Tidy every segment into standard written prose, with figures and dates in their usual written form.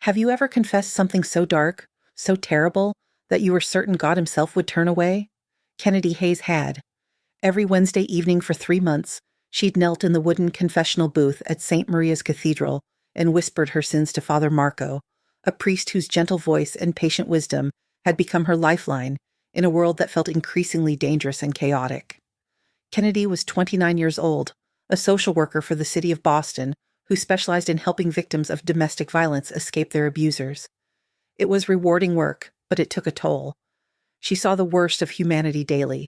Have you ever confessed something so dark, so terrible, that you were certain God himself would turn away? Kennedy Hayes had. Every Wednesday evening for 3 months, she'd knelt in the wooden confessional booth at St. Maria's Cathedral and whispered her sins to Father Marco, a priest whose gentle voice and patient wisdom had become her lifeline in a world that felt increasingly dangerous and chaotic. Kennedy was 29 years old, a social worker for the city of Boston who specialized in helping victims of domestic violence escape their abusers. It was rewarding work, but it took a toll. She saw the worst of humanity daily.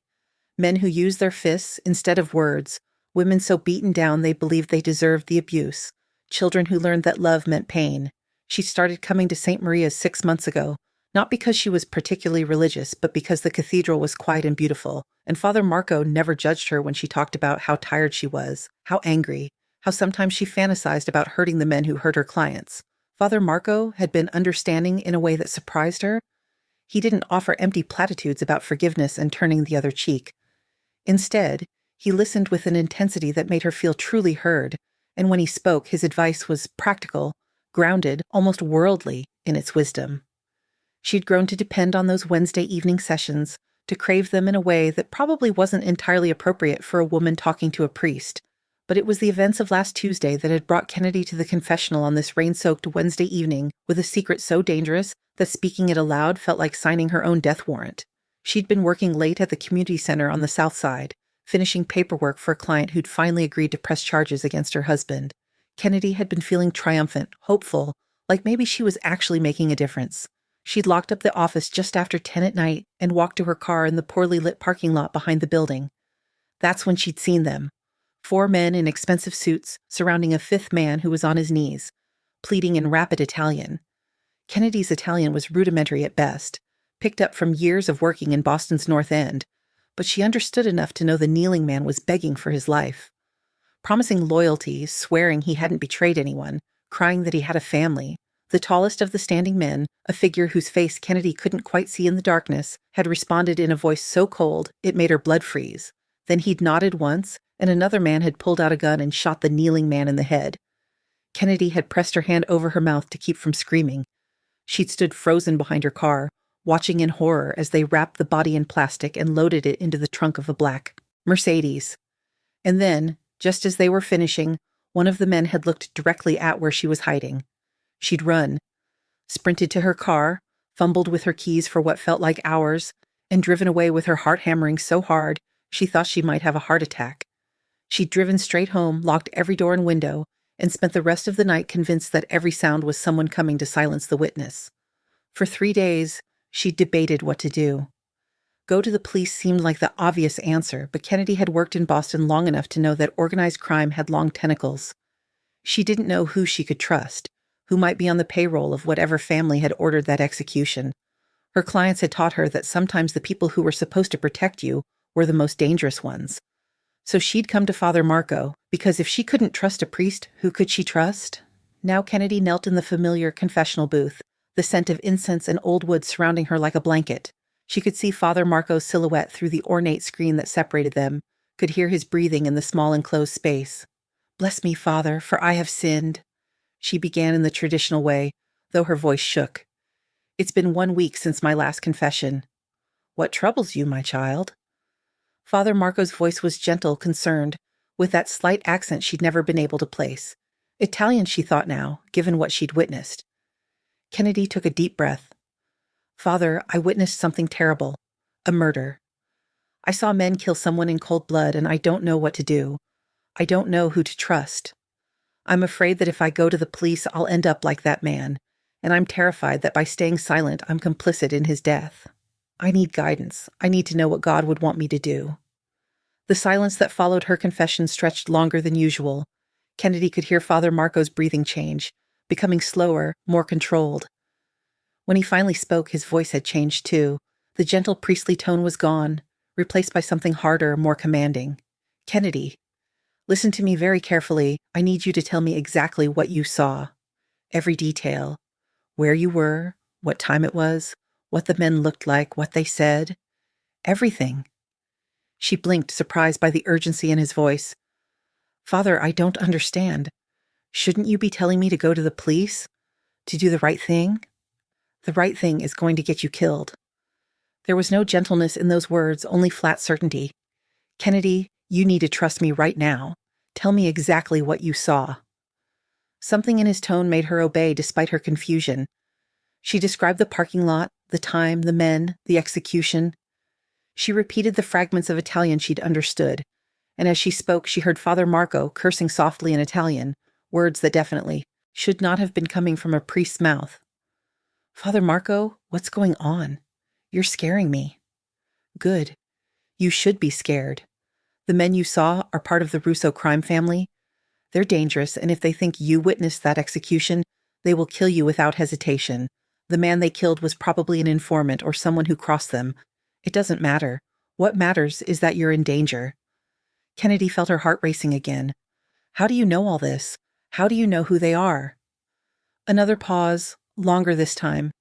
Men who used their fists instead of words, women so beaten down they believed they deserved the abuse, children who learned that love meant pain. She started coming to St. Maria's 6 months ago, not because she was particularly religious, but because the cathedral was quiet and beautiful, and Father Marco never judged her when she talked about how tired she was, how angry, how sometimes she fantasized about hurting the men who hurt her clients. Father Marco had been understanding in a way that surprised her. He didn't offer empty platitudes about forgiveness and turning the other cheek. Instead, he listened with an intensity that made her feel truly heard, and when he spoke, his advice was practical, grounded, almost worldly in its wisdom. She'd grown to depend on those Wednesday evening sessions, to crave them in a way that probably wasn't entirely appropriate for a woman talking to a priest. But it was the events of last Tuesday that had brought Kennedy to the confessional on this rain-soaked Wednesday evening with a secret so dangerous that speaking it aloud felt like signing her own death warrant. She'd been working late at the community center on the south side, finishing paperwork for a client who'd finally agreed to press charges against her husband. Kennedy had been feeling triumphant, hopeful, like maybe she was actually making a difference. She'd locked up the office just after 10 at night and walked to her car in the poorly lit parking lot behind the building. That's when she'd seen them. 4 men in expensive suits surrounding a 5th man who was on his knees, pleading in rapid Italian. Kennedy's Italian was rudimentary at best, picked up from years of working in Boston's North End, but she understood enough to know the kneeling man was begging for his life. Promising loyalty, swearing he hadn't betrayed anyone, crying that he had a family. The tallest of the standing men, a figure whose face Kennedy couldn't quite see in the darkness, had responded in a voice so cold it made her blood freeze. Then he'd nodded once, and another man had pulled out a gun and shot the kneeling man in the head. Kennedy had pressed her hand over her mouth to keep from screaming. She'd stood frozen behind her car, watching in horror as they wrapped the body in plastic and loaded it into the trunk of a black Mercedes. And then, just as they were finishing, one of the men had looked directly at where she was hiding. She'd run, sprinted to her car, fumbled with her keys for what felt like hours, and driven away with her heart hammering so hard she thought she might have a heart attack. She'd driven straight home, locked every door and window, and spent the rest of the night convinced that every sound was someone coming to silence the witness. For 3 days, she debated what to do. Go to the police seemed like the obvious answer, but Kennedy had worked in Boston long enough to know that organized crime had long tentacles. She didn't know who she could trust, who might be on the payroll of whatever family had ordered that execution. Her clients had taught her that sometimes the people who were supposed to protect you were the most dangerous ones. So she'd come to Father Marco, because if she couldn't trust a priest, who could she trust? Now Kennedy knelt in the familiar confessional booth, the scent of incense and old wood surrounding her like a blanket. She could see Father Marco's silhouette through the ornate screen that separated them, could hear his breathing in the small enclosed space. "Bless me, Father, for I have sinned," she began in the traditional way, though her voice shook. "It's been 1 week since my last confession." "What troubles you, my child?" Father Marco's voice was gentle, concerned, with that slight accent she'd never been able to place. Italian, she thought now, given what she'd witnessed. Kennedy took a deep breath. "Father, I witnessed something terrible. A murder. I saw men kill someone in cold blood, and I don't know what to do. I don't know who to trust. I'm afraid that if I go to the police, I'll end up like that man, and I'm terrified that by staying silent, I'm complicit in his death. I need guidance. I need to know what God would want me to do." The silence that followed her confession stretched longer than usual. Kennedy could hear Father Marco's breathing change, becoming slower, more controlled. When he finally spoke, his voice had changed too. The gentle priestly tone was gone, replaced by something harder, more commanding. "Kennedy, listen to me very carefully. I need you to tell me exactly what you saw. Every detail. Where you were, what time it was, what the men looked like, what they said. Everything." She blinked, surprised by the urgency in his voice. "Father, I don't understand. Shouldn't you be telling me to go to the police? To do the right thing? The right thing is going to get you killed. There was no gentleness in those words, only flat certainty. Kennedy, you need to trust me right now. Tell me exactly what you saw. Something in his tone made her obey despite her confusion. She described the parking lot, the time, the men, the execution. She repeated the fragments of Italian she'd understood, and as she spoke she heard Father Marco cursing softly in Italian, words that definitely should not have been coming from a priest's mouth. Father Marco, what's going on? You're scaring me. Good. You should be scared. The men you saw are part of the Russo crime family. They're dangerous, and if they think you witnessed that execution, they will kill you without hesitation. The man they killed was probably an informant or someone who crossed them. It doesn't matter. What matters is that you're in danger. Kennedy felt her heart racing again. How do you know all this? How do you know who they are? Another pause, longer this time.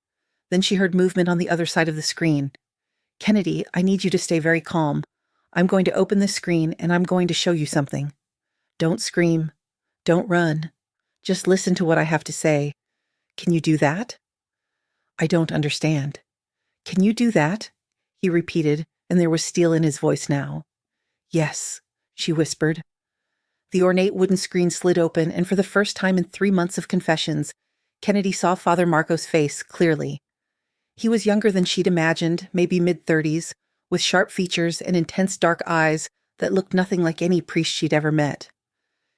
Then she heard movement on the other side of the screen. Kennedy, I need you to stay very calm. I'm going to open this screen and I'm going to show you something. Don't scream. Don't run. Just listen to what I have to say. Can you do that? I don't understand. Can you do that? He repeated, and there was steel in his voice now. Yes, she whispered. The ornate wooden screen slid open, and for the first time in 3 months of confessions, Kennedy saw Father Marco's face clearly. He was younger than she'd imagined, maybe mid-30s, with sharp features and intense dark eyes that looked nothing like any priest she'd ever met.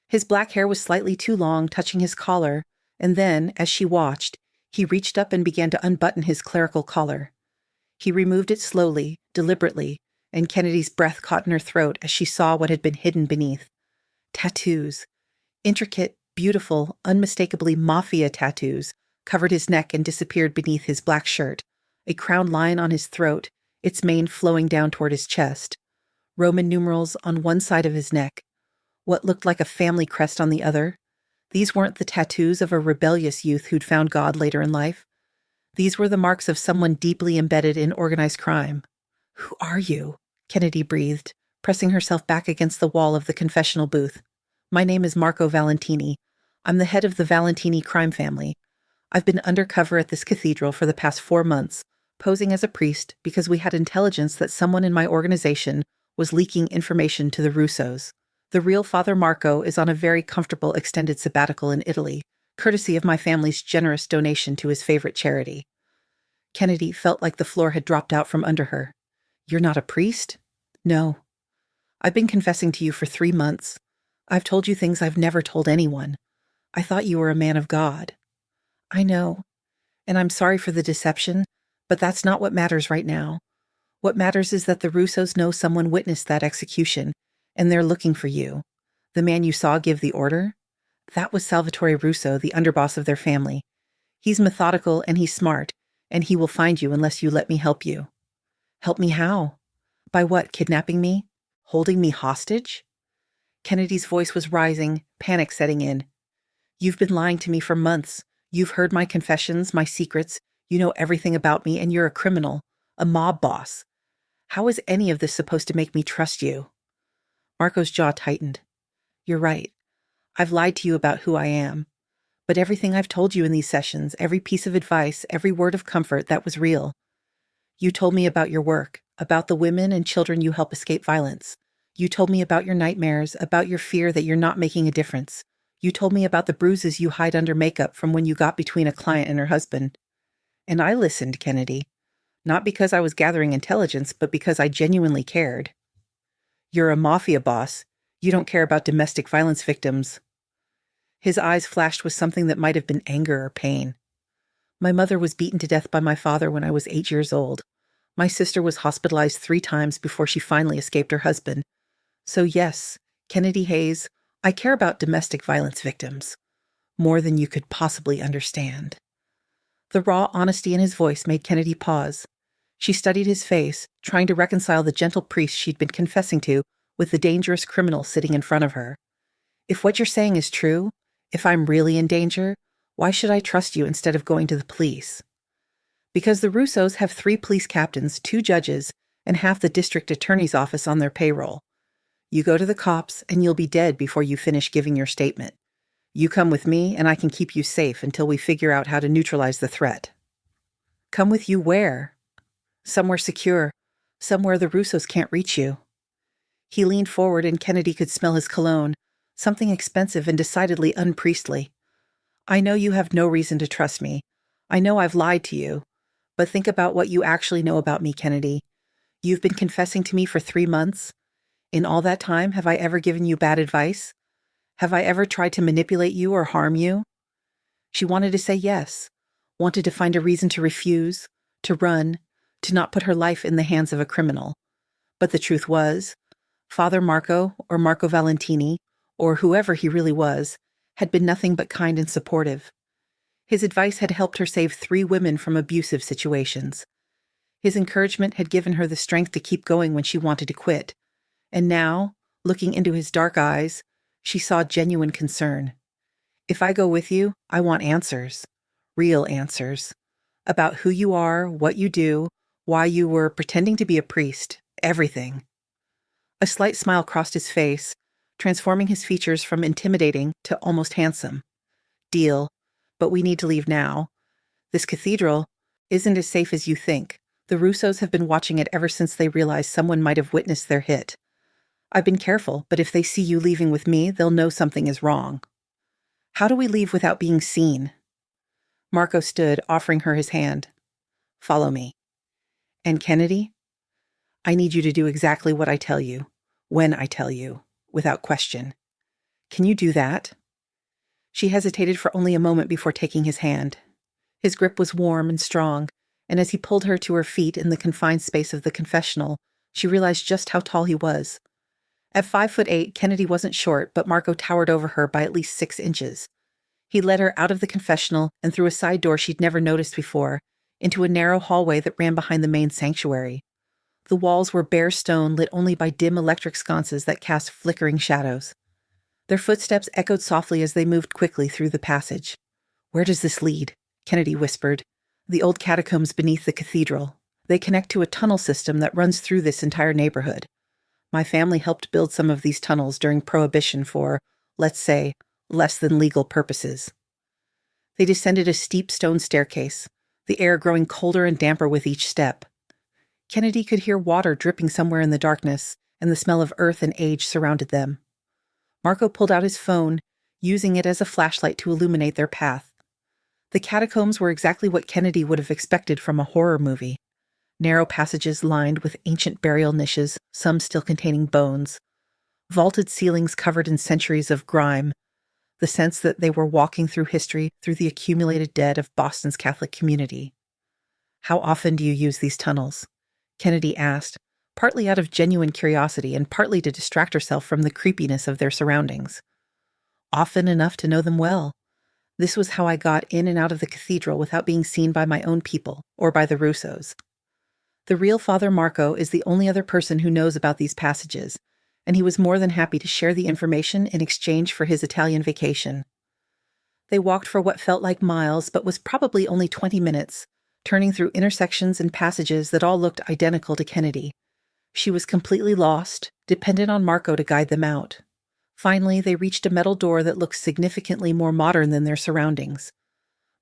His black hair was slightly too long, touching his collar, and then, as she watched, he reached up and began to unbutton his clerical collar. He removed it slowly, deliberately, and Kennedy's breath caught in her throat as she saw what had been hidden beneath. Tattoos. Intricate, beautiful, unmistakably Mafia tattoos covered his neck and disappeared beneath his black shirt, a crowned line on his throat, its mane flowing down toward his chest. Roman numerals on one side of his neck. What looked like a family crest on the other. These weren't the tattoos of a rebellious youth who'd found God later in life. These were the marks of someone deeply embedded in organized crime. Who are you? Kennedy breathed, pressing herself back against the wall of the confessional booth. My name is Marco Valentini. I'm the head of the Valentini crime family. I've been undercover at this cathedral for the past 4 months, posing as a priest because we had intelligence that someone in my organization was leaking information to the Russos. The real Father Marco is on a very comfortable extended sabbatical in Italy, courtesy of my family's generous donation to his favorite charity. Kennedy felt like the floor had dropped out from under her. You're not a priest? No. I've been confessing to you for 3 months. I've told you things I've never told anyone. I thought you were a man of God. I know. And I'm sorry for the deception, but that's not what matters right now. What matters is that the Russos know someone witnessed that execution, and they're looking for you. The man you saw give the order? That was Salvatore Russo, the underboss of their family. He's methodical and he's smart, and he will find you unless you let me help you. Help me how? By what, kidnapping me? Holding me hostage? Kennedy's voice was rising, panic setting in. You've been lying to me for months. You've heard my confessions, my secrets. You know everything about me, and you're a criminal, a mob boss. How is any of this supposed to make me trust you? Marco's jaw tightened. You're right. I've lied to you about who I am. But everything I've told you in these sessions, every piece of advice, every word of comfort, that was real. You told me about your work, about the women and children you help escape violence. You told me about your nightmares, about your fear that you're not making a difference. You told me about the bruises you hide under makeup from when you got between a client and her husband. And I listened, Kennedy. Not because I was gathering intelligence, but because I genuinely cared. You're a mafia boss. You don't care about domestic violence victims. His eyes flashed with something that might have been anger or pain. My mother was beaten to death by my father when I was 8 years old. My sister was hospitalized 3 times before she finally escaped her husband. So yes, Kennedy Hayes, I care about domestic violence victims. More than you could possibly understand. The raw honesty in his voice made Kennedy pause. She studied his face, trying to reconcile the gentle priest she'd been confessing to with the dangerous criminal sitting in front of her. If what you're saying is true, if I'm really in danger, why should I trust you instead of going to the police? Because the Russos have 3 police captains, 2 judges, and half the district attorney's office on their payroll. You go to the cops and you'll be dead before you finish giving your statement. You come with me, and I can keep you safe until we figure out how to neutralize the threat." "Come with you where?" "Somewhere secure. Somewhere the Russos can't reach you." He leaned forward and Kennedy could smell his cologne, something expensive and decidedly unpriestly. "I know you have no reason to trust me. I know I've lied to you. But think about what you actually know about me, Kennedy. You've been confessing to me for 3 months. In all that time, have I ever given you bad advice? Have I ever tried to manipulate you or harm you?" She wanted to say yes, wanted to find a reason to refuse, to run, to not put her life in the hands of a criminal. But the truth was, Father Marco, or Marco Valentini, or whoever he really was, had been nothing but kind and supportive. His advice had helped her save 3 women from abusive situations. His encouragement had given her the strength to keep going when she wanted to quit. And now, looking into his dark eyes, she saw genuine concern. "If I go with you, I want answers. Real answers. About who you are, what you do, why you were pretending to be a priest. Everything." A slight smile crossed his face, transforming his features from intimidating to almost handsome. "Deal. But we need to leave now. This cathedral isn't as safe as you think. The Russos have been watching it ever since they realized someone might have witnessed their hit. I've been careful, but if they see you leaving with me, they'll know something is wrong." "How do we leave without being seen?" Marco stood, offering her his hand. "Follow me. And Kennedy, I need you to do exactly what I tell you, when I tell you, without question. Can you do that?" She hesitated for only a moment before taking his hand. His grip was warm and strong, and as he pulled her to her feet in the confined space of the confessional, she realized just how tall he was. At 5'8", Kennedy wasn't short, but Marco towered over her by at least 6 inches. He led her out of the confessional and through a side door she'd never noticed before, into a narrow hallway that ran behind the main sanctuary. The walls were bare stone lit only by dim electric sconces that cast flickering shadows. Their footsteps echoed softly as they moved quickly through the passage. "Where does this lead?" Kennedy whispered. "The old catacombs beneath the cathedral. They connect to a tunnel system that runs through this entire neighborhood. My family helped build some of these tunnels during Prohibition for, let's say, less than legal purposes." They descended a steep stone staircase, the air growing colder and damper with each step. Kennedy could hear water dripping somewhere in the darkness, and the smell of earth and age surrounded them. Marco pulled out his phone, using it as a flashlight to illuminate their path. The catacombs were exactly what Kennedy would have expected from a horror movie. Narrow passages lined with ancient burial niches, some still containing bones. Vaulted ceilings covered in centuries of grime. The sense that they were walking through history, through the accumulated dead of Boston's Catholic community. "How often do you use these tunnels?" Kennedy asked, partly out of genuine curiosity and partly to distract herself from the creepiness of their surroundings. "Often enough to know them well. This was how I got in and out of the cathedral without being seen by my own people, or by the Russos. The real Father Marco is the only other person who knows about these passages, and he was more than happy to share the information in exchange for his Italian vacation." They walked for what felt like miles, but was probably only 20 minutes, turning through intersections and passages that all looked identical to Kennedy. She was completely lost, dependent on Marco to guide them out. Finally, they reached a metal door that looked significantly more modern than their surroundings.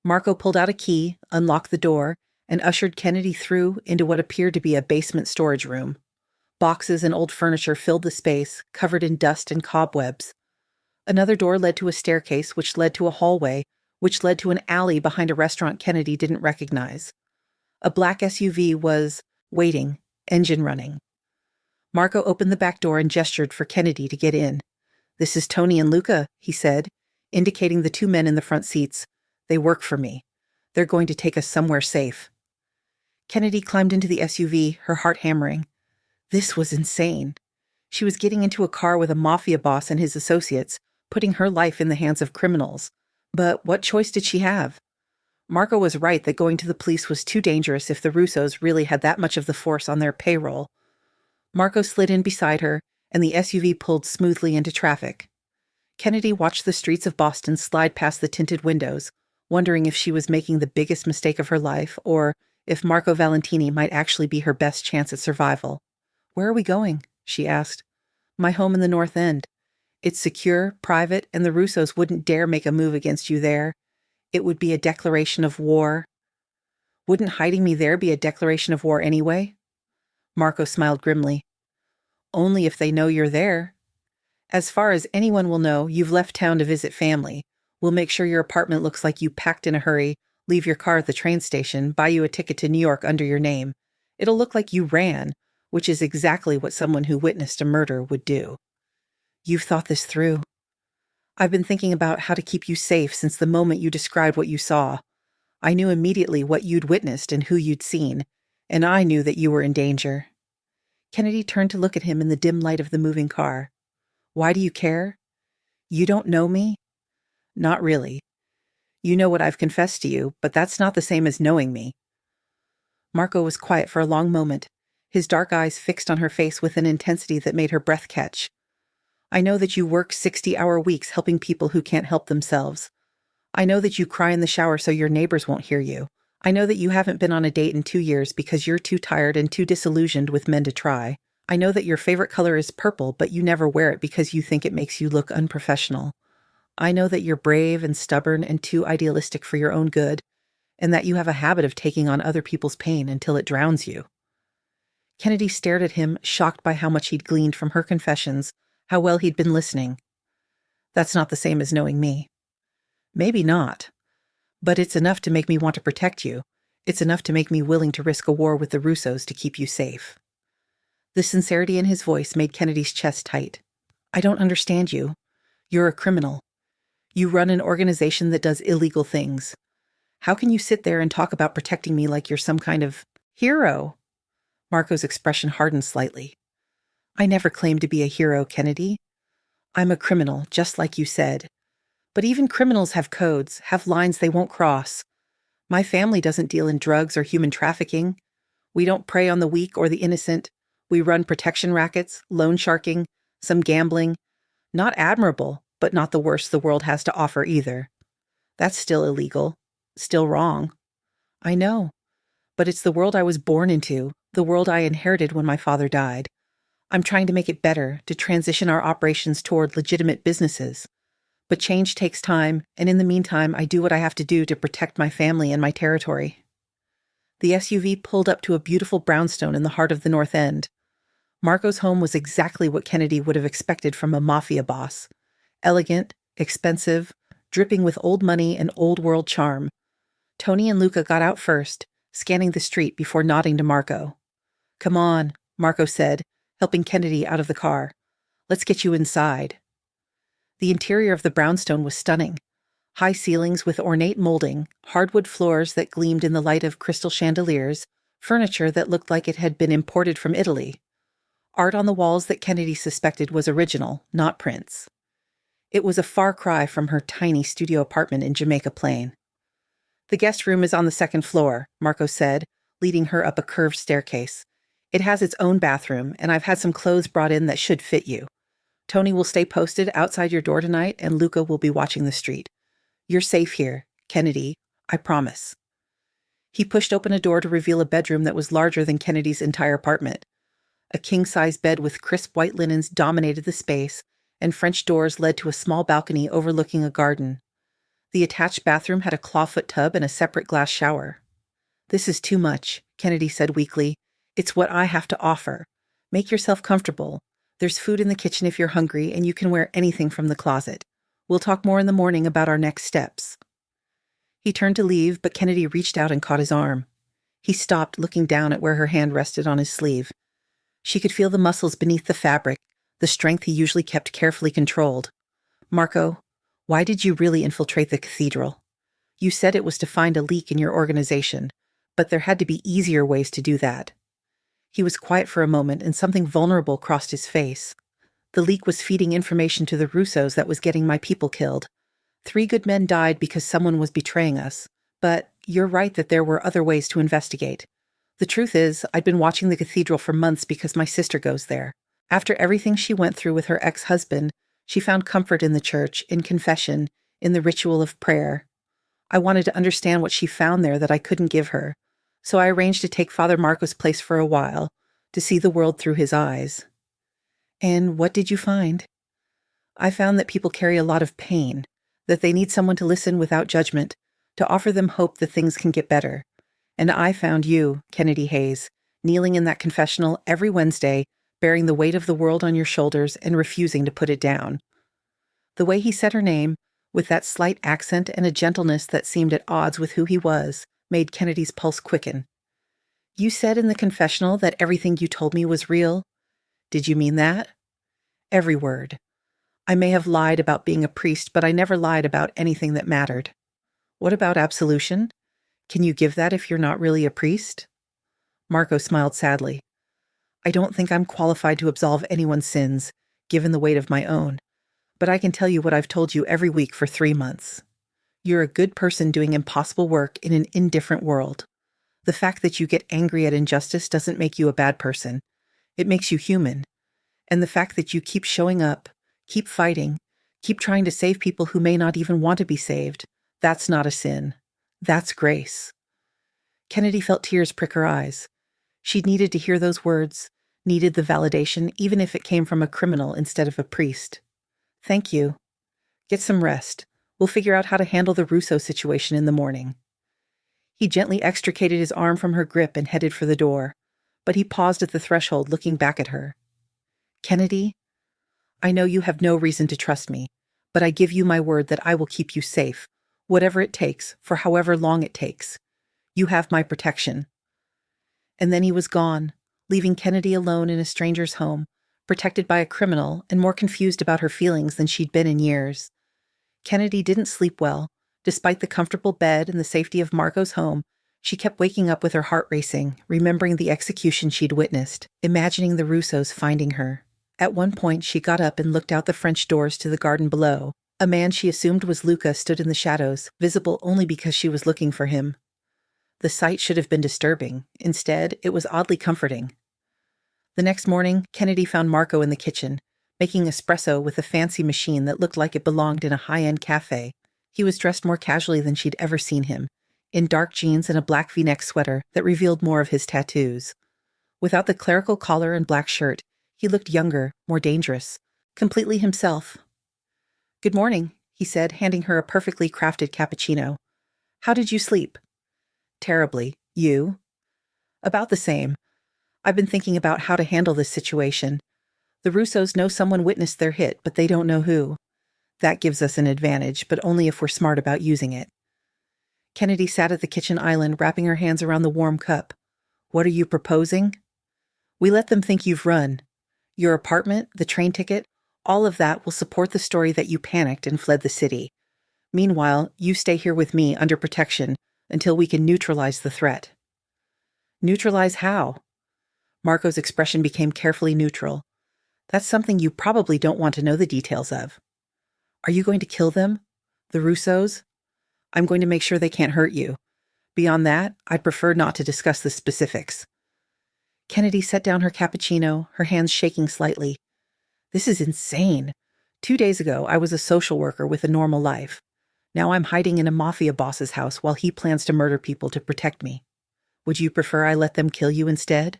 Marco pulled out a key, unlocked the door, and ushered Kennedy through into what appeared to be a basement storage room. Boxes and old furniture filled the space, covered in dust and cobwebs. Another door led to a staircase, which led to a hallway, which led to an alley behind a restaurant Kennedy didn't recognize. A black SUV was waiting, engine running. Marco opened the back door and gestured for Kennedy to get in. "This is Tony and Luca," he said, indicating the 2 men in the front seats. "They work for me. They're going to take us somewhere safe." Kennedy climbed into the SUV, her heart hammering. This was insane. She was getting into a car with a Mafia boss and his associates, putting her life in the hands of criminals. But what choice did she have? Marco was right that going to the police was too dangerous if the Russos really had that much of the force on their payroll. Marco slid in beside her, and the SUV pulled smoothly into traffic. Kennedy watched the streets of Boston slide past the tinted windows, wondering if she was making the biggest mistake of her life, or if Marco Valentini might actually be her best chance at survival. "Where are we going?" she asked. "My home in the North End. It's secure, private, and the Russos wouldn't dare make a move against you there. It would be a declaration of war. Wouldn't hiding me there be a declaration of war anyway? Marco smiled grimly. Only if they know you're there. As far as anyone will know, you've left town to visit family. We'll make sure your apartment looks like you packed in a hurry, leave your car at the train station, buy you a ticket to New York under your name. It'll look like you ran, which is exactly what someone who witnessed a murder would do. You've thought this through. I've been thinking about how to keep you safe since the moment you described what you saw. I knew immediately what you'd witnessed and who you'd seen, and I knew that you were in danger. Kennedy turned to look at him in the dim light of the moving car. Why do you care? You don't know me? Not really. You know what I've confessed to you, but that's not the same as knowing me. Marco was quiet for a long moment, his dark eyes fixed on her face with an intensity that made her breath catch. I know that you work 60-hour weeks helping people who can't help themselves. I know that you cry in the shower so your neighbors won't hear you. I know that you haven't been on a date in 2 years because you're too tired and too disillusioned with men to try. I know that your favorite color is purple, but you never wear it because you think it makes you look unprofessional. I know that you're brave and stubborn and too idealistic for your own good, and that you have a habit of taking on other people's pain until it drowns you. Kennedy stared at him, shocked by how much he'd gleaned from her confessions, how well he'd been listening. That's not the same as knowing me. Maybe not. But it's enough to make me want to protect you. It's enough to make me willing to risk a war with the Russos to keep you safe. The sincerity in his voice made Kennedy's chest tight. I don't understand you. You're a criminal. You run an organization that does illegal things. How can you sit there and talk about protecting me like you're some kind of hero? Marco's expression hardened slightly. I never claimed to be a hero, Kennedy. I'm a criminal, just like you said. But even criminals have codes, have lines they won't cross. My family doesn't deal in drugs or human trafficking. We don't prey on the weak or the innocent. We run protection rackets, loan sharking, some gambling. Not admirable, but not the worst the world has to offer either. That's still illegal, still wrong. I know, but it's the world I was born into, the world I inherited when my father died. I'm trying to make it better, to transition our operations toward legitimate businesses. But change takes time, and in the meantime, I do what I have to do to protect my family and my territory. The SUV pulled up to a beautiful brownstone in the heart of the North End. Marco's home was exactly what Kennedy would have expected from a Mafia boss. Elegant, expensive, dripping with old money and old-world charm. Tony and Luca got out first, scanning the street before nodding to Marco. Come on, Marco said, helping Kennedy out of the car. Let's get you inside. The interior of the brownstone was stunning. High ceilings with ornate molding, hardwood floors that gleamed in the light of crystal chandeliers, furniture that looked like it had been imported from Italy. Art on the walls that Kennedy suspected was original, not prints. It was a far cry from her tiny studio apartment in Jamaica Plain. The guest room is on the second floor, Marco said, leading her up a curved staircase. It has its own bathroom, and I've had some clothes brought in that should fit you. Tony will stay posted outside your door tonight, and Luca will be watching the street. You're safe here, Kennedy, I promise. He pushed open a door to reveal a bedroom that was larger than Kennedy's entire apartment. A king-size bed with crisp white linens dominated the space, and French doors led to a small balcony overlooking a garden. The attached bathroom had a clawfoot tub and a separate glass shower. This is too much, Kennedy said weakly. It's what I have to offer. Make yourself comfortable. There's food in the kitchen if you're hungry, and you can wear anything from the closet. We'll talk more in the morning about our next steps. He turned to leave, but Kennedy reached out and caught his arm. He stopped, looking down at where her hand rested on his sleeve. She could feel the muscles beneath the fabric, the strength he usually kept carefully controlled. Marco, why did you really infiltrate the cathedral? You said it was to find a leak in your organization, but there had to be easier ways to do that. He was quiet for a moment, and something vulnerable crossed his face. The leak was feeding information to the Russos that was getting my people killed. 3 good men died because someone was betraying us. But you're right that there were other ways to investigate. The truth is, I'd been watching the cathedral for months because my sister goes there. After everything she went through with her ex-husband, she found comfort in the church, in confession, in the ritual of prayer. I wanted to understand what she found there that I couldn't give her. So I arranged to take Father Marco's place for a while, to see the world through his eyes. And what did you find? I found that people carry a lot of pain, that they need someone to listen without judgment, to offer them hope that things can get better. And I found you, Kennedy Hayes, kneeling in that confessional every Wednesday, bearing the weight of the world on your shoulders and refusing to put it down. The way he said her name, with that slight accent and a gentleness that seemed at odds with who he was, made Kennedy's pulse quicken. You said in the confessional that everything you told me was real. Did you mean that? Every word. I may have lied about being a priest, but I never lied about anything that mattered. What about absolution? Can you give that if you're not really a priest? Marco smiled sadly. I don't think I'm qualified to absolve anyone's sins, given the weight of my own. But I can tell you what I've told you every week for 3 months. You're a good person doing impossible work in an indifferent world. The fact that you get angry at injustice doesn't make you a bad person. It makes you human. And the fact that you keep showing up, keep fighting, keep trying to save people who may not even want to be saved, that's not a sin. That's grace. Kennedy felt tears prick her eyes. She needed to hear those words, needed the validation, even if it came from a criminal instead of a priest. Thank you. Get some rest. We'll figure out how to handle the Russo situation in the morning. He gently extricated his arm from her grip and headed for the door, but he paused at the threshold, looking back at her. Kennedy, I know you have no reason to trust me, but I give you my word that I will keep you safe, whatever it takes, for however long it takes. You have my protection. And then he was gone, leaving Kennedy alone in a stranger's home, protected by a criminal and more confused about her feelings than she'd been in years. Kennedy didn't sleep well. Despite the comfortable bed and the safety of Marco's home, she kept waking up with her heart racing, remembering the execution she'd witnessed, imagining the Russos finding her. At one point, she got up and looked out the French doors to the garden below. A man she assumed was Luca stood in the shadows, visible only because she was looking for him. The sight should have been disturbing. Instead, it was oddly comforting. The next morning, Kennedy found Marco in the kitchen, making espresso with a fancy machine that looked like it belonged in a high-end cafe. He was dressed more casually than she'd ever seen him, in dark jeans and a black V-neck sweater that revealed more of his tattoos. Without the clerical collar and black shirt, he looked younger, more dangerous, completely himself. Good morning, he said, handing her a perfectly crafted cappuccino. How did you sleep? Terribly. You? About the same. I've been thinking about how to handle this situation. The Russos know someone witnessed their hit, but they don't know who. That gives us an advantage, but only if we're smart about using it. Kennedy sat at the kitchen island, wrapping her hands around the warm cup. What are you proposing? We let them think you've run. Your apartment, the train ticket, all of that will support the story that you panicked and fled the city. Meanwhile, you stay here with me under protection until we can neutralize the threat. Neutralize how? Marco's expression became carefully neutral. That's something you probably don't want to know the details of. Are you going to kill them? The Russos? I'm going to make sure they can't hurt you. Beyond that, I'd prefer not to discuss the specifics. Kennedy set down her cappuccino, her hands shaking slightly. This is insane. 2 days ago, I was a social worker with a normal life. Now I'm hiding in a Mafia boss's house while he plans to murder people to protect me. Would you prefer I let them kill you instead?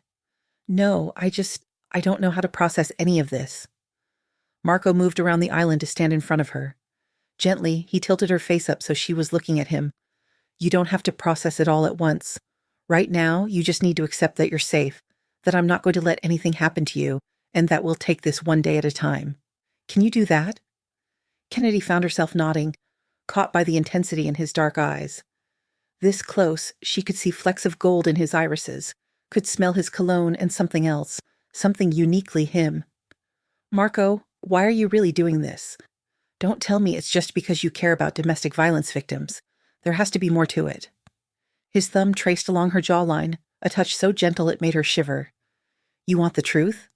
No, I don't know how to process any of this. Marco moved around the island to stand in front of her. Gently, he tilted her face up so she was looking at him. You don't have to process it all at once. Right now, you just need to accept that you're safe, that I'm not going to let anything happen to you, and that we'll take this one day at a time. Can you do that? Kennedy found herself nodding, caught by the intensity in his dark eyes. This close, she could see flecks of gold in his irises, could smell his cologne and something else, something uniquely him. Marco, why are you really doing this? Don't tell me it's just because you care about domestic violence victims. There has to be more to it. His thumb traced along her jawline, a touch so gentle it made her shiver. You want the truth?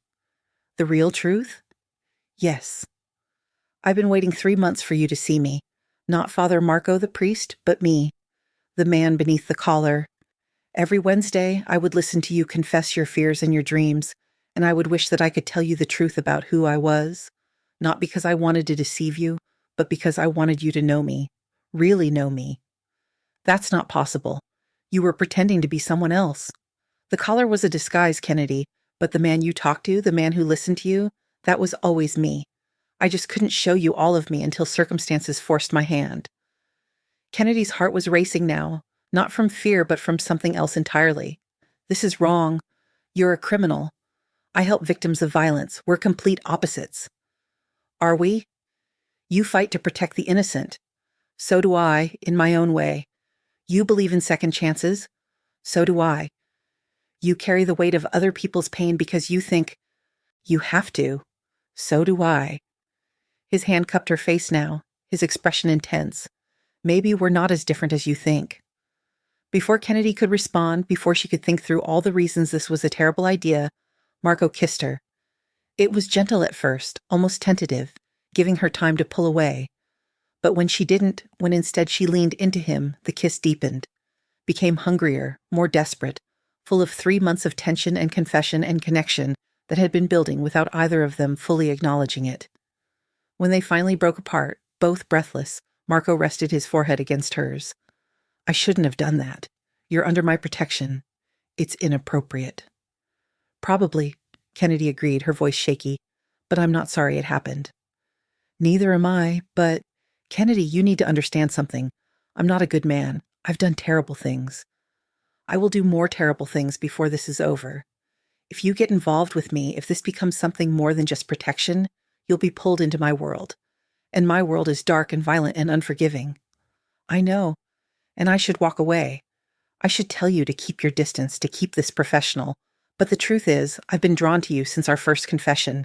The real truth? Yes. I've been waiting 3 months for you to see me. Not Father Marco the priest, but me, the man beneath the collar. Every Wednesday, I would listen to you confess your fears and your dreams, and I would wish that I could tell you the truth about who I was, not because I wanted to deceive you, but because I wanted you to know me, really know me. That's not possible. You were pretending to be someone else. The collar was a disguise, Kennedy, but the man you talked to, the man who listened to you, that was always me. I just couldn't show you all of me until circumstances forced my hand. Kennedy's heart was racing now, not from fear but from something else entirely. This is wrong. You're a criminal. I help victims of violence. We're complete opposites. Are we? You fight to protect the innocent. So do I, in my own way. You believe in second chances. So do I. You carry the weight of other people's pain because you think you have to. So do I. His hand cupped her face now, his expression intense. Maybe we're not as different as you think. Before Kennedy could respond, before she could think through all the reasons this was a terrible idea, Marco kissed her. It was gentle at first, almost tentative, giving her time to pull away. But when she didn't, when instead she leaned into him, the kiss deepened, became hungrier, more desperate, full of 3 months of tension and confession and connection that had been building without either of them fully acknowledging it. When they finally broke apart, both breathless, Marco rested his forehead against hers. I shouldn't have done that. You're under my protection. It's inappropriate. Probably, Kennedy agreed, her voice shaky, but I'm not sorry it happened. Neither am I, but Kennedy, you need to understand something. I'm not a good man. I've done terrible things. I will do more terrible things before this is over. If you get involved with me, if this becomes something more than just protection, you'll be pulled into my world. And my world is dark and violent and unforgiving. I know. And I should walk away. I should tell you to keep your distance, to keep this professional. But the truth is, I've been drawn to you since our first confession.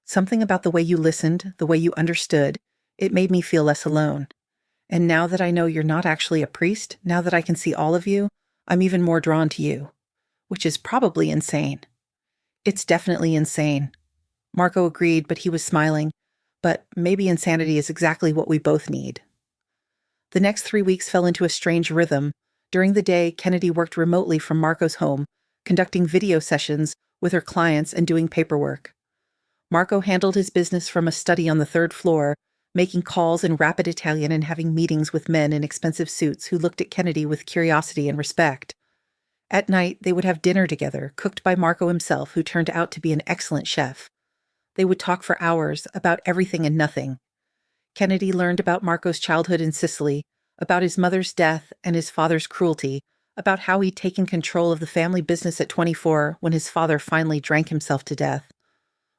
Something about the way you listened, the way you understood, it made me feel less alone. And now that I know you're not actually a priest, now that I can see all of you, I'm even more drawn to you. Which is probably insane. It's definitely insane. Marco agreed, but he was smiling. But maybe insanity is exactly what we both need. The next 3 weeks fell into a strange rhythm. During the day, Kennedy worked remotely from Marco's home, conducting video sessions with her clients and doing paperwork. Marco handled his business from a study on the 3rd floor, making calls in rapid Italian and having meetings with men in expensive suits who looked at Kennedy with curiosity and respect. At night, they would have dinner together, cooked by Marco himself, who turned out to be an excellent chef. They would talk for hours about everything and nothing. Kennedy learned about Marco's childhood in Sicily, about his mother's death and his father's cruelty, about how he'd taken control of the family business at 24 when his father finally drank himself to death.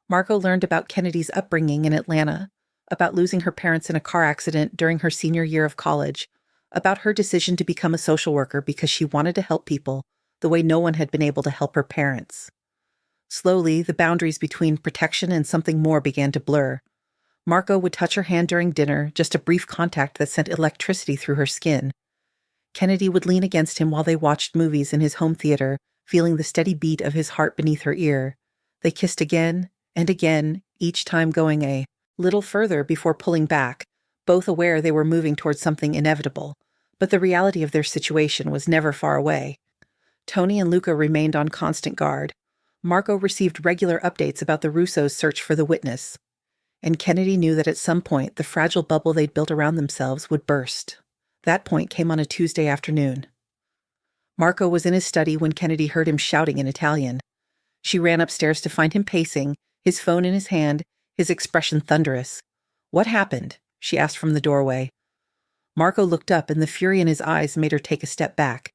Marco learned about Kennedy's upbringing in Atlanta, about losing her parents in a car accident during her senior year of college, about her decision to become a social worker because she wanted to help people the way no one had been able to help her parents. Slowly, the boundaries between protection and something more began to blur. Marco would touch her hand during dinner, just a brief contact that sent electricity through her skin. Kennedy would lean against him while they watched movies in his home theater, feeling the steady beat of his heart beneath her ear. They kissed again and again, each time going a little further before pulling back, both aware they were moving towards something inevitable. But the reality of their situation was never far away. Tony and Luca remained on constant guard. Marco received regular updates about the Russos' search for the witness. And Kennedy knew that at some point the fragile bubble they'd built around themselves would burst. That point came on a Tuesday afternoon. Marco was in his study when Kennedy heard him shouting in Italian. She ran upstairs to find him pacing, his phone in his hand, his expression thunderous. "What happened?" she asked from the doorway. Marco looked up, and the fury in his eyes made her take a step back.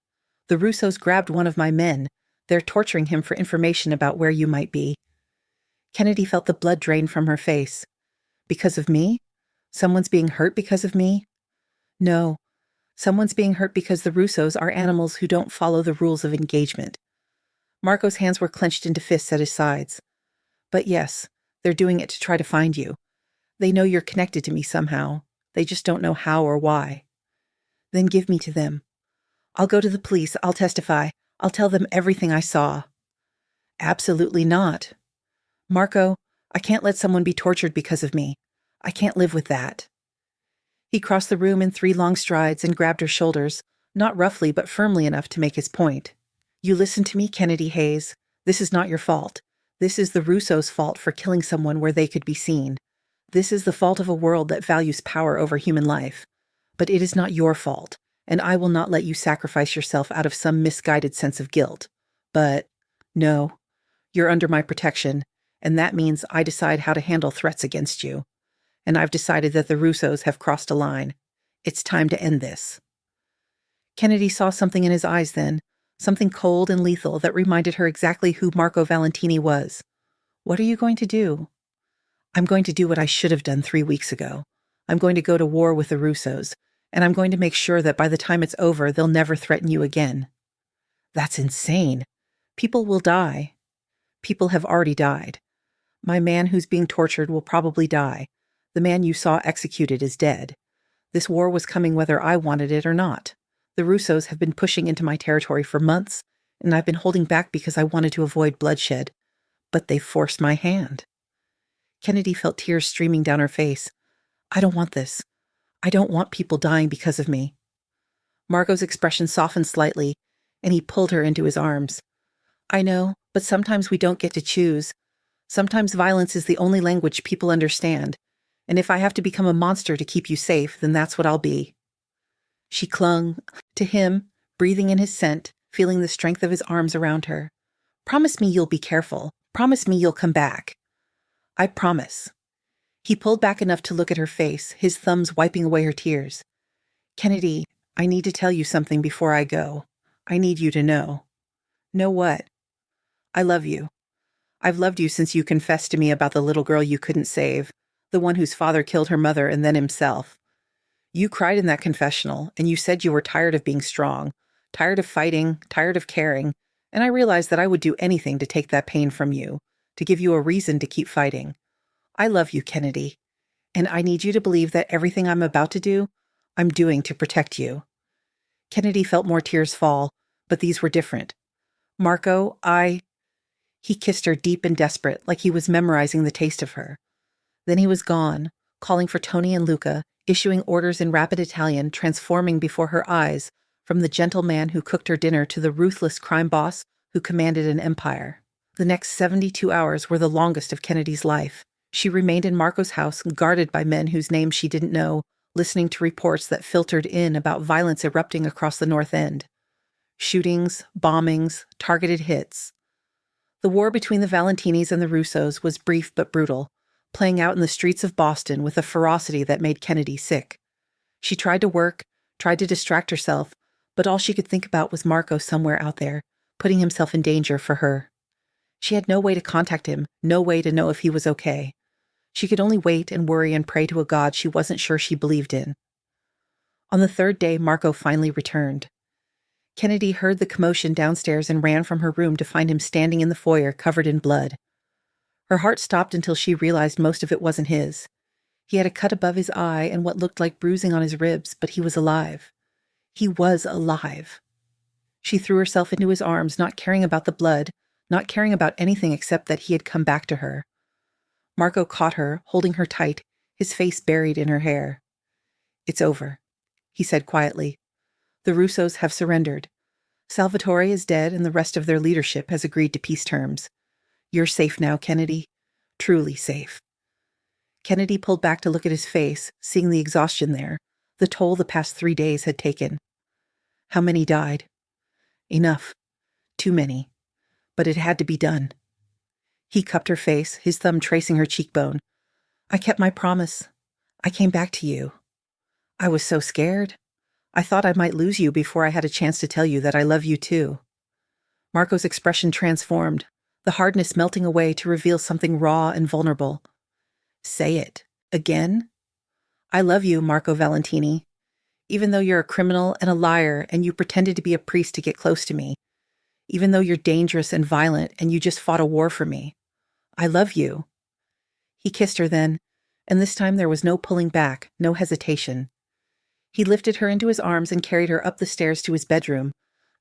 "The Russos grabbed one of my men. They're torturing him for information about where you might be." Kennedy felt the blood drain from her face. Because of me? Someone's being hurt because of me? No. Someone's being hurt because the Russos are animals who don't follow the rules of engagement. Marco's hands were clenched into fists at his sides. But yes, they're doing it to try to find you. They know you're connected to me somehow. They just don't know how or why. Then give me to them. I'll go to the police. I'll testify. I'll tell them everything I saw. Absolutely not. Marco, I can't let someone be tortured because of me. I can't live with that. He crossed the room in 3 long strides and grabbed her shoulders, not roughly but firmly enough to make his point. You listen to me, Kennedy Hayes. This is not your fault. This is the Russos' fault for killing someone where they could be seen. This is the fault of a world that values power over human life. But it is not your fault, and I will not let you sacrifice yourself out of some misguided sense of guilt. But, no, you're under my protection, and that means I decide how to handle threats against you. and I've decided that the Russos have crossed a line. It's time to end this." Kennedy saw something in his eyes then, something cold and lethal that reminded her exactly who Marco Valentini was. "What are you going to do?" "I'm going to do what I should have done 3 weeks ago. I'm going to go to war with the Russos, and I'm going to make sure that by the time it's over, they'll never threaten you again." "That's insane. People will die. People have already died. My man who's being tortured will probably die. The man you saw executed is dead. This war was coming whether I wanted it or not. The Russos have been pushing into my territory for months, and I've been holding back because I wanted to avoid bloodshed. But they forced my hand." Kennedy felt tears streaming down her face. "I don't want this. I don't want people dying because of me." Marco's expression softened slightly, and he pulled her into his arms. "I know, but sometimes we don't get to choose. Sometimes violence is the only language people understand, and if I have to become a monster to keep you safe, then that's what I'll be." She clung to him, breathing in his scent, feeling the strength of his arms around her. "Promise me you'll be careful. Promise me you'll come back." "I promise." He pulled back enough to look at her face, his thumbs wiping away her tears. "Kennedy, I need to tell you something before I go. I need you to know." "Know what?" "I love you. I've loved you since you confessed to me about the little girl you couldn't save, the one whose father killed her mother and then himself. You cried in that confessional, and you said you were tired of being strong, tired of fighting, tired of caring, and I realized that I would do anything to take that pain from you, to give you a reason to keep fighting. I love you, Kennedy, and I need you to believe that everything I'm about to do, I'm doing to protect you." Kennedy felt more tears fall, but these were different. "Marco, He kissed her deep and desperate, like he was memorizing the taste of her. Then he was gone, calling for Tony and Luca, issuing orders in rapid Italian, transforming before her eyes from the gentle man who cooked her dinner to the ruthless crime boss who commanded an empire. The next 72 hours were the longest of Kennedy's life. She remained in Marco's house, guarded by men whose names she didn't know, listening to reports that filtered in about violence erupting across the North End. Shootings, bombings, targeted hits. The war between the Valentinis and the Russos was brief but brutal, playing out in the streets of Boston with a ferocity that made Kennedy sick. She tried to work, tried to distract herself, but all she could think about was Marco somewhere out there, putting himself in danger for her. She had no way to contact him, no way to know if he was okay. She could only wait and worry and pray to a God she wasn't sure she believed in. On the third day, Marco finally returned. Kennedy heard the commotion downstairs and ran from her room to find him standing in the foyer covered in blood. Her heart stopped until she realized most of it wasn't his. He had a cut above his eye and what looked like bruising on his ribs, but he was alive. He was alive. She threw herself into his arms, not caring about the blood, not caring about anything except that he had come back to her. Marco caught her, holding her tight, his face buried in her hair. "It's over," he said quietly. "The Russos have surrendered. Salvatore is dead and the rest of their leadership has agreed to peace terms. You're safe now, Kennedy. Truly safe." Kennedy pulled back to look at his face, seeing the exhaustion there, the toll the past 3 days had taken. "How many died?" "Enough. Too many. But it had to be done." He cupped her face, his thumb tracing her cheekbone. "I kept my promise. I came back to you. I was so scared. I thought I might lose you before I had a chance to tell you that I love you too." Marco's expression transformed, the hardness melting away to reveal something raw and vulnerable. "Say it. Again?" "I love you, Marco Valentini. Even though you're a criminal and a liar and you pretended to be a priest to get close to me. Even though you're dangerous and violent and you just fought a war for me. I love you." He kissed her then, and this time there was no pulling back, no hesitation. He lifted her into his arms and carried her up the stairs to his bedroom,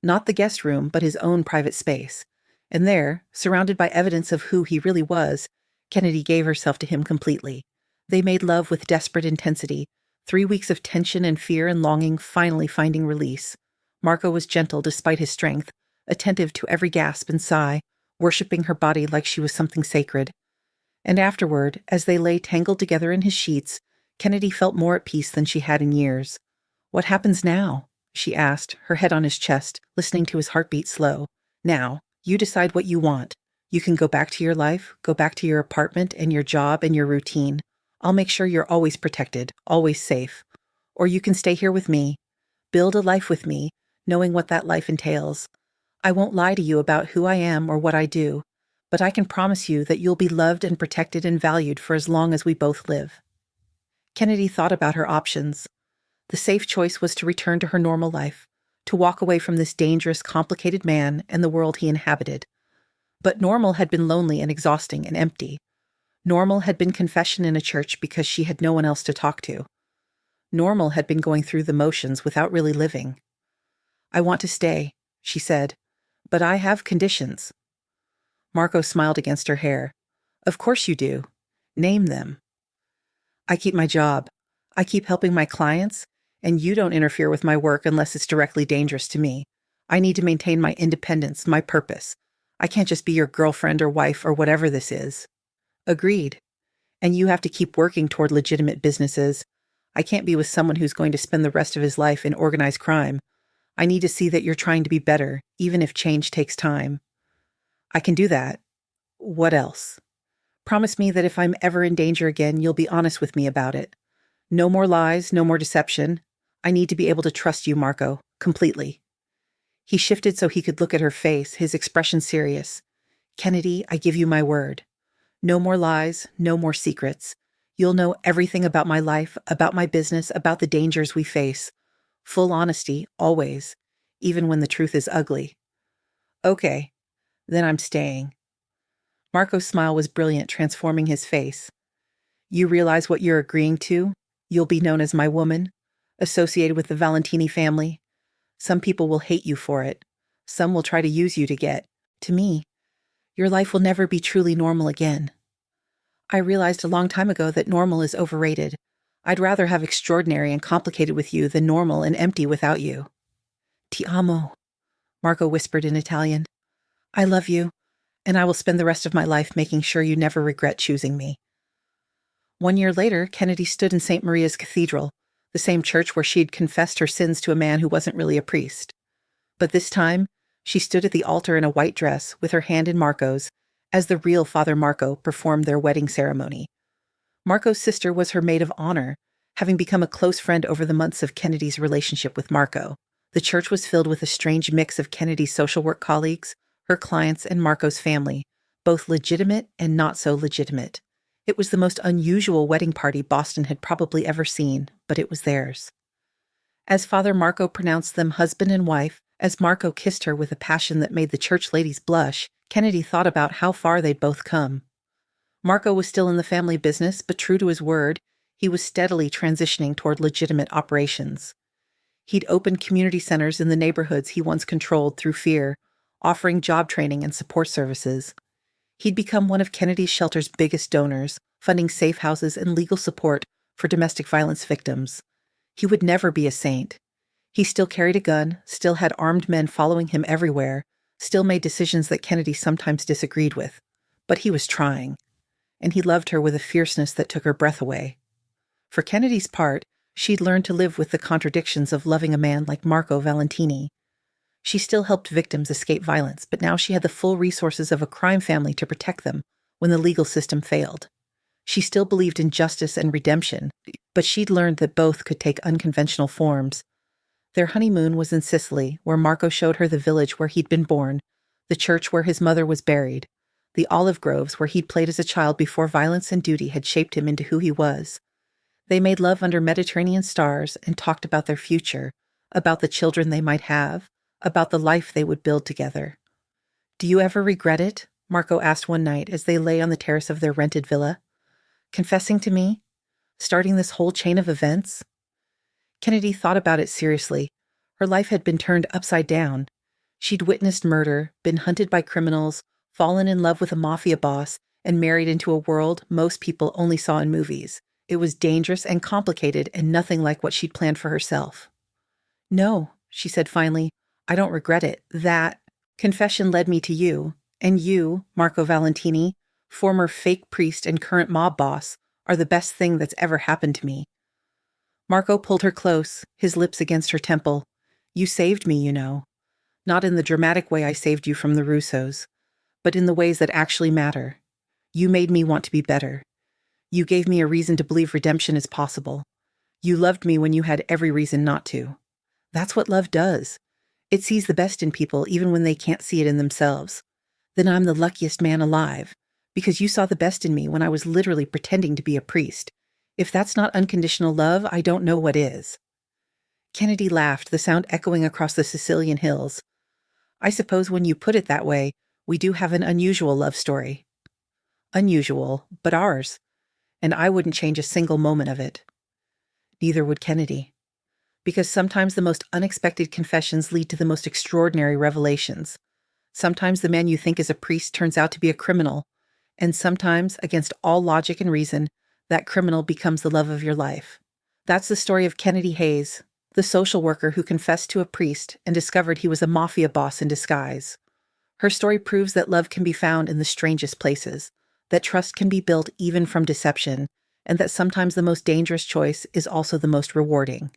not the guest room, but his own private space. And there, surrounded by evidence of who he really was, Kennedy gave herself to him completely. They made love with desperate intensity, 3 weeks of tension and fear and longing finally finding release. Marco was gentle despite his strength, attentive to every gasp and sigh, worshipping her body like she was something sacred. And afterward, as they lay tangled together in his sheets, Kennedy felt more at peace than she had in years. "What happens now?" she asked, her head on his chest, listening to his heartbeat slow. "Now, you decide what you want. You can go back to your life, go back to your apartment and your job and your routine. I'll make sure you're always protected, always safe. Or you can stay here with me, build a life with me, knowing what that life entails. I won't lie to you about who I am or what I do, but I can promise you that you'll be loved and protected and valued for as long as we both live." Kennedy thought about her options. The safe choice was to return to her normal life, to walk away from this dangerous, complicated man and the world he inhabited. But normal had been lonely and exhausting and empty. Normal had been confession in a church because she had no one else to talk to. Normal had been going through the motions without really living. "I want to stay," she said, "but I have conditions." Marco smiled against her hair. "Of course you do. Name them." "I keep my job. I keep helping my clients, and you don't interfere with my work unless it's directly dangerous to me. I need to maintain my independence, my purpose. I can't just be your girlfriend or wife or whatever this is." "Agreed. And you have to keep working toward legitimate businesses. I can't be with someone who's going to spend the rest of his life in organized crime. I need to see that you're trying to be better, even if change takes time." "I can do that. What else?" "Promise me that if I'm ever in danger again, you'll be honest with me about it. No more lies, no more deception. I need to be able to trust you, Marco, completely." He shifted so he could look at her face, his expression serious. "Kennedy, I give you my word. No more lies, no more secrets. You'll know everything about my life, about my business, about the dangers we face. Full honesty, always, even when the truth is ugly." "Okay, then I'm staying." Marco's smile was brilliant, transforming his face. "You realize what you're agreeing to? You'll be known as my woman, associated with the Valentini family. Some people will hate you for it. Some will try to use you to get to me. Your life will never be truly normal again. I realized a long time ago that normal is overrated. I'd rather have extraordinary and complicated with you than normal and empty without you." "Ti amo," Marco whispered in Italian. "I love you, and I will spend the rest of my life making sure you never regret choosing me." 1 year later, Kennedy stood in St. Maria's Cathedral, the same church where she'd confessed her sins to a man who wasn't really a priest. But this time, she stood at the altar in a white dress, with her hand in Marco's, as the real Father Marco performed their wedding ceremony. Marco's sister was her maid of honor, having become a close friend over the months of Kennedy's relationship with Marco. The church was filled with a strange mix of Kennedy's social work colleagues, her clients, and Marco's family, both legitimate and not so legitimate. It was the most unusual wedding party Boston had probably ever seen, but it was theirs. As Father Marco pronounced them husband and wife, as Marco kissed her with a passion that made the church ladies blush, Kennedy thought about how far they'd both come. Marco was still in the family business, but true to his word, he was steadily transitioning toward legitimate operations. He'd opened community centers in the neighborhoods he once controlled through fear, offering job training and support services. He'd become one of Kennedy's shelter's biggest donors, funding safe houses and legal support for domestic violence victims. He would never be a saint. He still carried a gun, still had armed men following him everywhere, still made decisions that Kennedy sometimes disagreed with. But he was trying. And he loved her with a fierceness that took her breath away. For Kennedy's part, she'd learned to live with the contradictions of loving a man like Marco Valentini. She still helped victims escape violence, but now she had the full resources of a crime family to protect them when the legal system failed. She still believed in justice and redemption, but she'd learned that both could take unconventional forms. Their honeymoon was in Sicily, where Marco showed her the village where he'd been born, the church where his mother was buried, the olive groves where he'd played as a child before violence and duty had shaped him into who he was. They made love under Mediterranean stars and talked about their future, about the children they might have, about the life they would build together. "Do you ever regret it?" Marco asked one night as they lay on the terrace of their rented villa. "Confessing to me? Starting this whole chain of events?" Kennedy thought about it seriously. Her life had been turned upside down. She'd witnessed murder, been hunted by criminals, fallen in love with a mafia boss, and married into a world most people only saw in movies. It was dangerous and complicated and nothing like what she'd planned for herself. "No," she said finally, "I don't regret it. That confession led me to you, and you, Marco Valentini, former fake priest and current mob boss, are the best thing that's ever happened to me." Marco pulled her close, his lips against her temple. "You saved me, you know. Not in the dramatic way I saved you from the Russos, but in the ways that actually matter. You made me want to be better. You gave me a reason to believe redemption is possible. You loved me when you had every reason not to. That's what love does. It sees the best in people even when they can't see it in themselves. Then I'm the luckiest man alive, because you saw the best in me when I was literally pretending to be a priest. If that's not unconditional love, I don't know what is." Kennedy laughed, the sound echoing across the Sicilian hills. "I suppose when you put it that way, we do have an unusual love story." "Unusual, but ours. And I wouldn't change a single moment of it." Neither would Kennedy. Because sometimes the most unexpected confessions lead to the most extraordinary revelations. Sometimes the man you think is a priest turns out to be a criminal. And sometimes, against all logic and reason, that criminal becomes the love of your life. That's the story of Kennedy Hayes, the social worker who confessed to a priest and discovered he was a mafia boss in disguise. Her story proves that love can be found in the strangest places, that trust can be built even from deception, and that sometimes the most dangerous choice is also the most rewarding.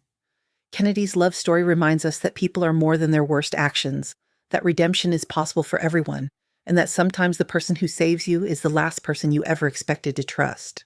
Kennedy's love story reminds us that people are more than their worst actions, that redemption is possible for everyone, and that sometimes the person who saves you is the last person you ever expected to trust.